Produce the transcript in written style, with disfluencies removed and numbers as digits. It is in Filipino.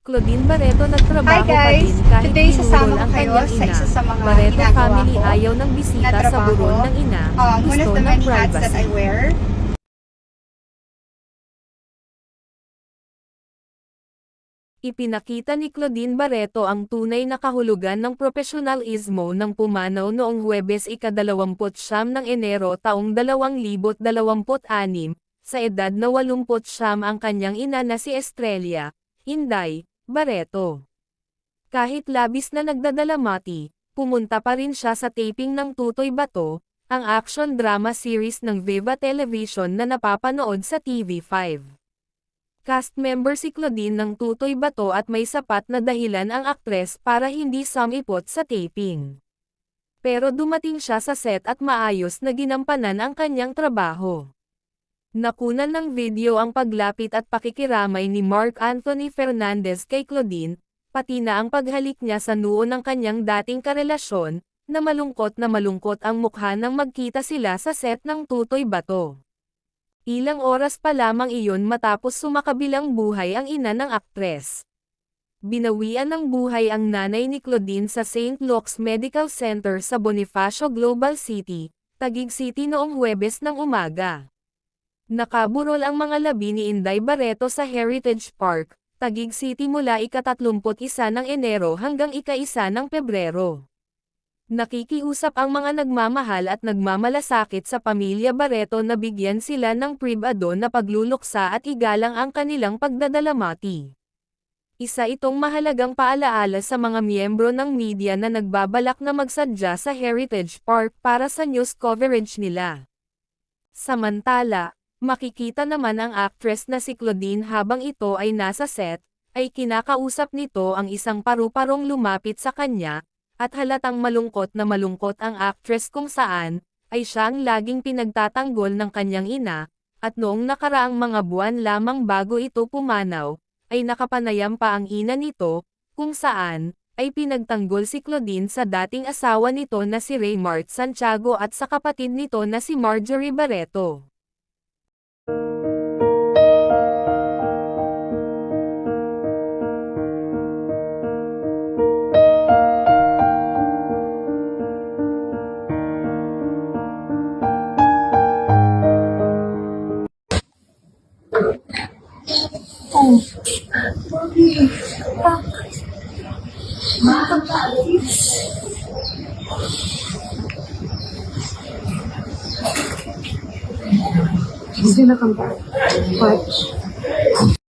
Claudine Barreto Hi nagtrabaho pa guys! din kahit Today pinurol sasama ko ang kayo kanyang sa ina. isa sa mga Barreto ginagawa family ko ayaw ng na bisita sa trabaho. buron ng ina. One of Gusto the ng many hats that I privacy. wear. Ipinakita ni Claudine Barreto ang tunay na kahulugan ng profesionalismo ng pumanaw noong Huwebes ika-29 ng Enero taong 2026, sa edad na 89 ang kanyang ina na si Estrella, Inday, Barreto. Kahit labis na nagdadalamati, pumunta pa rin siya sa taping ng Tutoy Bato, ang action drama series ng Viva Television na napapanood sa TV5. Cast member si Claudine ng Tutoy Bato at may sapat na dahilan ang aktres para hindi sumipot sa taping. Pero dumating siya sa set at maayos na ginampanan ang kanyang trabaho. Nakunan ng video ang paglapit at pakikiramay ni Mark Anthony Fernandez kay Claudine, pati na ang paghalik niya sa noo ng kanyang dating karelasyon, na malungkot ang mukha nang magkita sila sa set ng Tutoy Bato. Ilang oras pa lamang iyon matapos sumakabilang buhay ang ina ng aktres. Binawian ng buhay ang nanay ni Claudine sa St. Luke's Medical Center sa Bonifacio Global City, Taguig City noong Huwebes ng umaga. Nakaburol ang mga labi ni Inday Barreto sa Heritage Park, Taguig City mula ika-31 ng Enero hanggang ika-1 ng Pebrero. Nakikiusap ang mga nagmamahal at nagmamalasakit sa pamilya Barreto na bigyan sila ng pribado na pagluluksa at igalang ang kanilang pagdadalamati. Isa itong mahalagang paalaala sa mga miyembro ng media na nagbabalak na magsadya sa Heritage Park para sa news coverage nila. Samantala, makikita naman ang actress na si Claudine habang ito ay nasa set, ay kinakausap nito ang isang paru-parong lumapit sa kanya, at halatang malungkot ang actress kung saan, ay siya ang laging pinagtatanggol ng kanyang ina, at noong nakaraang mga buwan lamang bago ito pumanaw, ay nakapanayam pa ang ina nito, kung saan, ay pinagtanggol si Claudine sa dating asawa nito na si Raymart Santiago at sa kapatid nito na si Marjorie Barreto. He's gonna come back. But